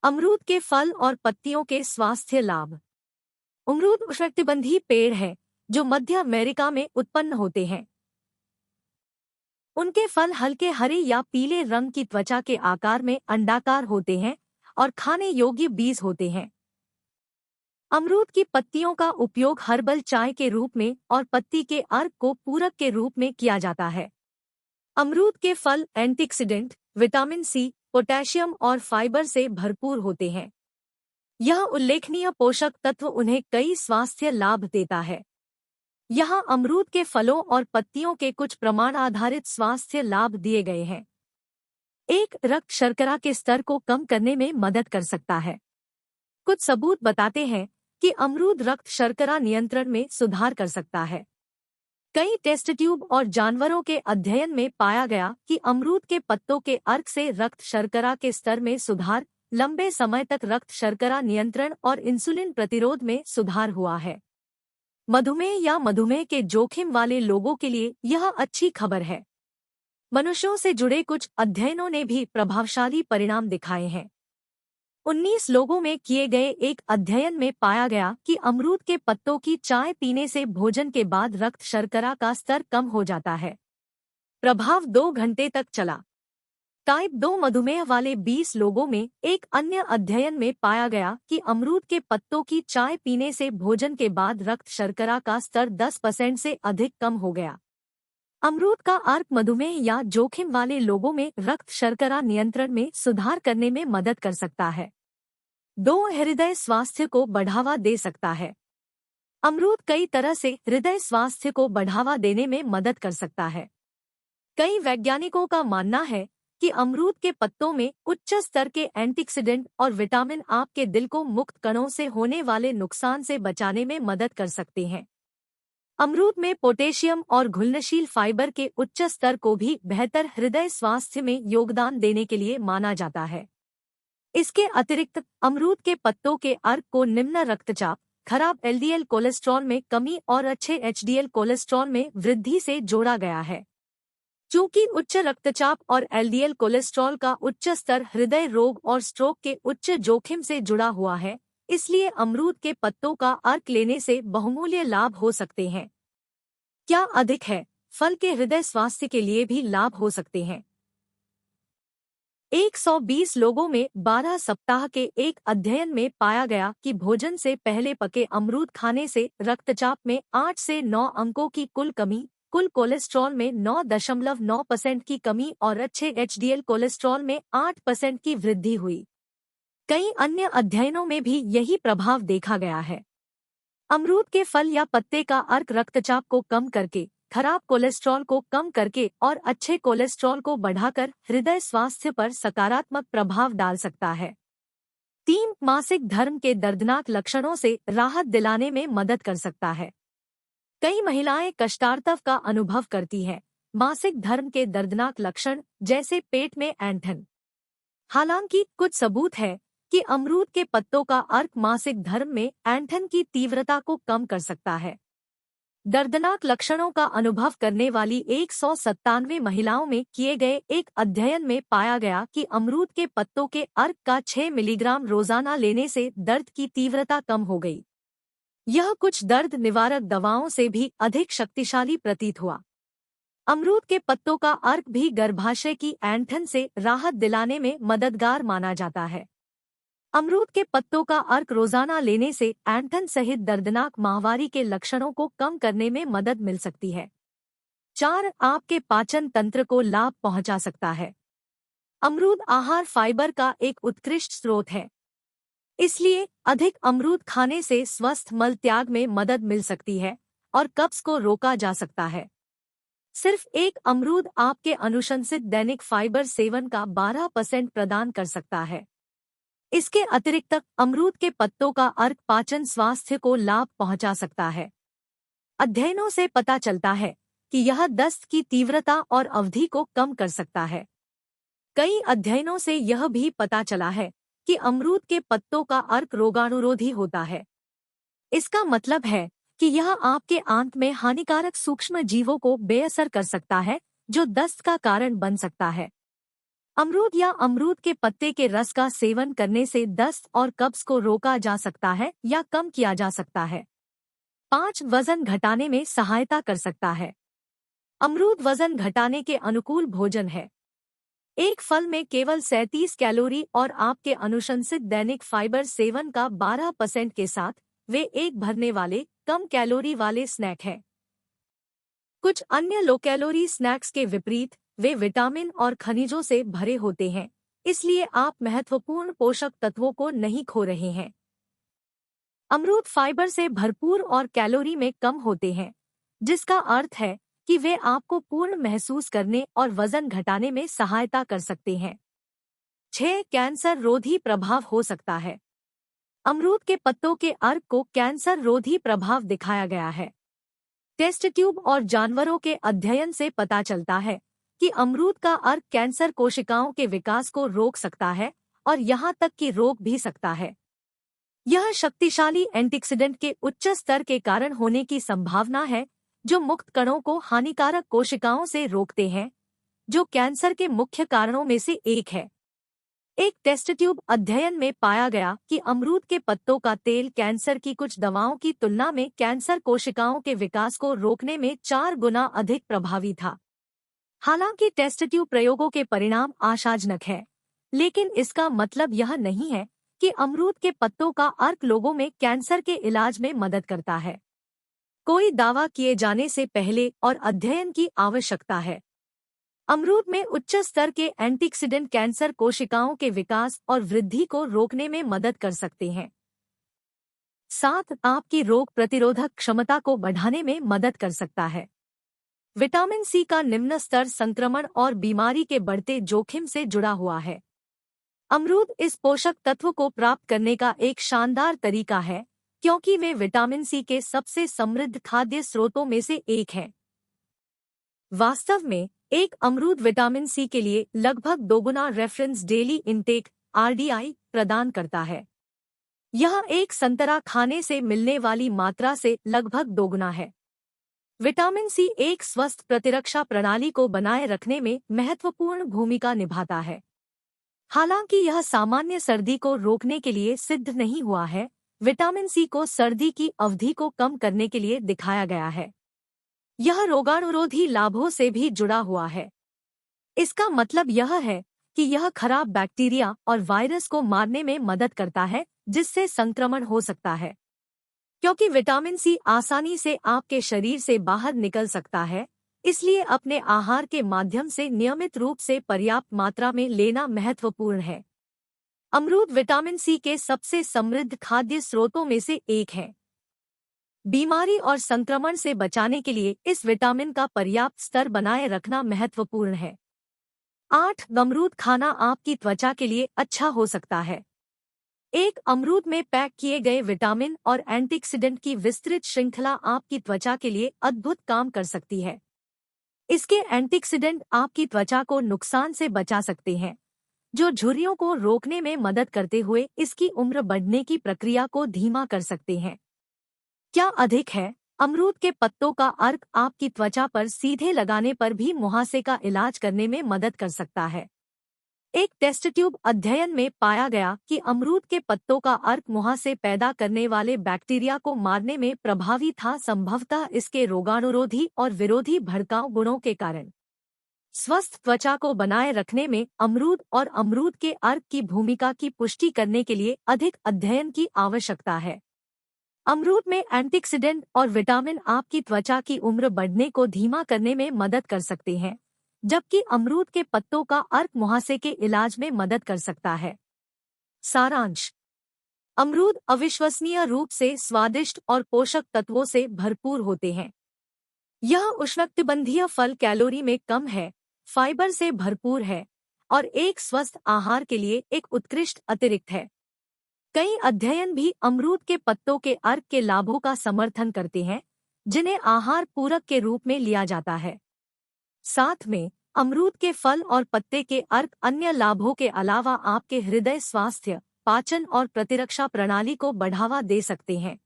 अमरूद के फल और पत्तियों के स्वास्थ्य लाभ। अमरूद उष्णकटिबंधीय पेड़ है जो मध्य अमेरिका में उत्पन्न होते हैं। उनके फल हल्के हरे या पीले रंग की त्वचा के आकार में अंडाकार होते हैं और खाने योग्य बीज होते हैं। अमरूद की पत्तियों का उपयोग हर्बल चाय के रूप में और पत्ती के अर्क को पूरक के रूप में किया जाता है। अमरूद के फल एंटीऑक्सीडेंट, विटामिन सी, पोटेशियम और फाइबर से भरपूर होते हैं। यह उल्लेखनीय पोषक तत्व उन्हें कई स्वास्थ्य लाभ देता है। यहाँ अमरूद के फलों और पत्तियों के कुछ प्रमाण आधारित स्वास्थ्य लाभ दिए गए हैं। 1. रक्त शर्करा के स्तर को कम करने में मदद कर सकता है। कुछ सबूत बताते हैं कि अमरूद रक्त शर्करा नियंत्रण में सुधार कर सकता है। कई टेस्ट ट्यूब और जानवरों के अध्ययन में पाया गया कि अमरूद के पत्तों के अर्क से रक्त शर्करा के स्तर में सुधार, लंबे समय तक रक्त शर्करा नियंत्रण और इंसुलिन प्रतिरोध में सुधार हुआ है। मधुमेह या मधुमेह के जोखिम वाले लोगों के लिए यह अच्छी खबर है। मनुष्यों से जुड़े कुछ अध्ययनों ने भी प्रभावशाली परिणाम दिखाए हैं। 19 लोगों में किए गए एक अध्ययन में पाया गया कि अमरूद के पत्तों की चाय पीने से भोजन के बाद रक्त शर्करा का स्तर कम हो जाता है। प्रभाव 2 घंटे तक चला। टाइप 2 मधुमेह वाले 20 लोगों में एक अन्य अध्ययन में पाया गया कि अमरूद के पत्तों की चाय पीने से भोजन के बाद रक्त शर्करा का स्तर 10% से अधिक कम हो गया। अमरूद का अर्क मधुमेह या जोखिम वाले लोगों में रक्त शर्करा नियंत्रण में सुधार करने में मदद कर सकता है। 2. हृदय स्वास्थ्य को बढ़ावा दे सकता है। अमरूद कई तरह से हृदय स्वास्थ्य को बढ़ावा देने में मदद कर सकता है। कई वैज्ञानिकों का मानना है कि अमरूद के पत्तों में उच्च स्तर के एंटीऑक्सीडेंट और विटामिन आपके दिल को मुक्त कणों से होने वाले नुकसान से बचाने में मदद कर सकते हैं। अमरूद में पोटेशियम और घुलनशील फाइबर के उच्च स्तर को भी बेहतर हृदय स्वास्थ्य में योगदान देने के लिए माना जाता है। इसके अतिरिक्त अमरूद के पत्तों के अर्क को निम्न रक्तचाप, खराब एलडीएल कोलेस्ट्रॉल में कमी और अच्छे एचडीएल कोलेस्ट्रॉल में वृद्धि से जोड़ा गया है। चूंकि उच्च रक्तचाप और एलडीएल कोलेस्ट्रॉल का उच्च स्तर हृदय रोग और स्ट्रोक के उच्च जोखिम से जुड़ा हुआ है, इसलिए अमरूद के पत्तों का अर्क लेने से बहुमूल्य लाभ हो सकते हैं। क्या अधिक है, फल के हृदय स्वास्थ्य के लिए भी लाभ हो सकते हैं। 120 लोगों में 12 सप्ताह के एक अध्ययन में पाया गया कि भोजन से पहले पके अमरूद खाने से रक्तचाप में 8 से 9 अंकों की कुल कमी, कुल कोलेस्ट्रॉल में 9.9% की कमी और अच्छे एचडीएल कोलेस्ट्रॉल में 8% की वृद्धि हुई। कई अन्य अध्ययनों में भी यही प्रभाव देखा गया है। अमरूद के फल या पत्ते का अर्क रक्तचाप को कम करके, खराब कोलेस्ट्रॉल को कम करके और अच्छे कोलेस्ट्रॉल को बढ़ाकर हृदय स्वास्थ्य पर सकारात्मक प्रभाव डाल सकता है। 3. मासिक धर्म के दर्दनाक लक्षणों से राहत दिलाने में मदद कर सकता है। कई महिलाएं कष्टार्तव का अनुभव करती हैं। मासिक धर्म के दर्दनाक लक्षण जैसे पेट में ऐंठन। हालांकि कुछ सबूत है कि अमरूद के पत्तों का अर्क मासिक धर्म में ऐंठन की तीव्रता को कम कर सकता है। दर्दनाक लक्षणों का अनुभव करने वाली 197 महिलाओं में किए गए एक अध्ययन में पाया गया कि अमरूद के पत्तों के अर्क का 6 मिलीग्राम रोजाना लेने से दर्द की तीव्रता कम हो गई। यह कुछ दर्द निवारक दवाओं से भी अधिक शक्तिशाली प्रतीत हुआ। अमरूद के पत्तों का अर्क भी गर्भाशय की ऐंठन से राहत दिलाने में मददगार माना जाता है। अमरूद के पत्तों का अर्क रोजाना लेने से ऐंठन सहित दर्दनाक माहवारी के लक्षणों को कम करने में मदद मिल सकती है। 4. आपके पाचन तंत्र को लाभ पहुंचा सकता है। अमरूद आहार फाइबर का एक उत्कृष्ट स्रोत है, इसलिए अधिक अमरूद खाने से स्वस्थ मल त्याग में मदद मिल सकती है और कब्ज को रोका जा सकता है। सिर्फ एक अमरूद आपके अनुशंसित दैनिक फाइबर सेवन का 12% प्रदान कर सकता है। इसके अतिरिक्त अमरूद के पत्तों का अर्क पाचन स्वास्थ्य को लाभ पहुंचा सकता है। अध्ययनों से पता चलता है कि यह दस्त की तीव्रता और अवधि को कम कर सकता है। कई अध्ययनों से यह भी पता चला है कि अमरूद के पत्तों का अर्क रोगाणुरोधी होता है। इसका मतलब है कि यह आपके आंत में हानिकारक सूक्ष्म जीवों को बेअसर कर सकता है, जो दस्त का कारण बन सकता है। अमरूद या अमरूद के पत्ते के रस का सेवन करने से दस्त और कब्ज को रोका जा सकता है या कम किया जा सकता है। 5. वजन घटाने में सहायता कर सकता है। अमरूद वजन घटाने के अनुकूल भोजन है। एक फल में केवल 37 कैलोरी और आपके अनुशंसित दैनिक फाइबर सेवन का 12% के साथ वे एक भरने वाले कम कैलोरी वाले स्नैक है। कुछ अन्य लो कैलोरी स्नैक्स के विपरीत वे विटामिन और खनिजों से भरे होते हैं, इसलिए आप महत्वपूर्ण पोषक तत्वों को नहीं खो रहे हैं। अमरूद फाइबर से भरपूर और कैलोरी में कम होते हैं, जिसका अर्थ है कि वे आपको पूर्ण महसूस करने और वजन घटाने में सहायता कर सकते हैं। 6. कैंसर रोधी प्रभाव हो सकता है। अमरूद के पत्तों के अर्क को कैंसर रोधी प्रभाव दिखाया गया है। टेस्ट ट्यूब और जानवरों के अध्ययन से पता चलता है कि अमरूद का अर्क कैंसर कोशिकाओं के विकास को रोक सकता है और यहाँ तक कि रोक भी सकता है। यह शक्तिशाली एंटीऑक्सीडेंट के उच्च स्तर के कारण होने की संभावना है, जो मुक्त कणों को हानिकारक कोशिकाओं से रोकते हैं, जो कैंसर के मुख्य कारणों में से एक है। एक टेस्ट ट्यूब अध्ययन में पाया गया कि अमरूद के पत्तों का तेल कैंसर की कुछ दवाओं की तुलना में कैंसर कोशिकाओं के विकास को रोकने में 4 गुना अधिक प्रभावी था। हालांकि टेस्ट ट्यूब प्रयोगों के परिणाम आशाजनक हैं, लेकिन इसका मतलब यह नहीं है कि अमरूद के पत्तों का अर्क लोगों में कैंसर के इलाज में मदद करता है। कोई दावा किए जाने से पहले और अध्ययन की आवश्यकता है। अमरूद में उच्च स्तर के एंटीऑक्सीडेंट कैंसर कोशिकाओं के विकास और वृद्धि को रोकने में मदद कर सकते हैं। 7. आपकी रोग प्रतिरोधक क्षमता को बढ़ाने में मदद कर सकता है। विटामिन सी का निम्न स्तर संक्रमण और बीमारी के बढ़ते जोखिम से जुड़ा हुआ है। अमरूद इस पोषक तत्व को प्राप्त करने का एक शानदार तरीका है, क्योंकि वे विटामिन सी के सबसे समृद्ध खाद्य स्रोतों में से एक हैं। वास्तव में एक अमरूद विटामिन सी के लिए लगभग 2 गुना रेफरेंस डेली इंटेक (RDI) प्रदान करता है। यह एक संतरा खाने से मिलने वाली मात्रा से लगभग 2 गुना है। विटामिन सी एक स्वस्थ प्रतिरक्षा प्रणाली को बनाए रखने में महत्वपूर्ण भूमिका निभाता है। हालांकि यह सामान्य सर्दी को रोकने के लिए सिद्ध नहीं हुआ है, विटामिन सी को सर्दी की अवधि को कम करने के लिए दिखाया गया है। यह रोगाणुरोधी लाभों से भी जुड़ा हुआ है। इसका मतलब यह है कि यह खराब बैक्टीरिया और वायरस को मारने में मदद करता है, जिससे संक्रमण हो सकता है। क्योंकि विटामिन सी आसानी से आपके शरीर से बाहर निकल सकता है, इसलिए अपने आहार के माध्यम से नियमित रूप से पर्याप्त मात्रा में लेना महत्वपूर्ण है। अमरूद विटामिन सी के सबसे समृद्ध खाद्य स्रोतों में से एक है। बीमारी और संक्रमण से बचाने के लिए इस विटामिन का पर्याप्त स्तर बनाए रखना महत्वपूर्ण है। 8. अमरूद खाना आपकी त्वचा के लिए अच्छा हो सकता है। एक अमरूद में पैक किए गए विटामिन और एंटीऑक्सीडेंट की विस्तृत श्रृंखला आपकी त्वचा के लिए अद्भुत काम कर सकती है। इसके एंटीऑक्सीडेंट आपकी त्वचा को नुकसान से बचा सकते हैं, जो झुर्रियों को रोकने में मदद करते हुए इसकी उम्र बढ़ने की प्रक्रिया को धीमा कर सकते हैं। क्या अधिक है, अमरूद के पत्तों का अर्क आपकी त्वचा पर सीधे लगाने पर भी मुहासे का इलाज करने में मदद कर सकता है। एक टेस्ट ट्यूब अध्ययन में पाया गया कि अमरूद के पत्तों का अर्क मुहासे पैदा करने वाले बैक्टीरिया को मारने में प्रभावी था, संभवतः इसके रोगाणुरोधी और विरोधी भड़काऊ गुणों के कारण। स्वस्थ त्वचा को बनाए रखने में अमरूद और अमरूद के अर्क की भूमिका की पुष्टि करने के लिए अधिक अध्ययन की आवश्यकता है। अमरूद में एंटीऑक्सीडेंट और विटामिन आपकी त्वचा की उम्र बढ़ने को धीमा करने में मदद कर सकते हैं, जबकि अमरूद के पत्तों का अर्क मुहासे के इलाज में मदद कर सकता है। सारांश: अमरूद अविश्वसनीय रूप से स्वादिष्ट और पोषक तत्वों से भरपूर होते हैं। यह उष्णकटिबंधीय फल कैलोरी में कम है, फाइबर से भरपूर है और एक स्वस्थ आहार के लिए एक उत्कृष्ट अतिरिक्त है। कई अध्ययन भी अमरूद के पत्तों के अर्क के लाभों का समर्थन करते हैं, जिन्हें आहार पूरक के रूप में लिया जाता है। साथ में अमरूद के फल और पत्ते के अर्क अन्य लाभों के अलावा आपके हृदय स्वास्थ्य, पाचन और प्रतिरक्षा प्रणाली को बढ़ावा दे सकते हैं।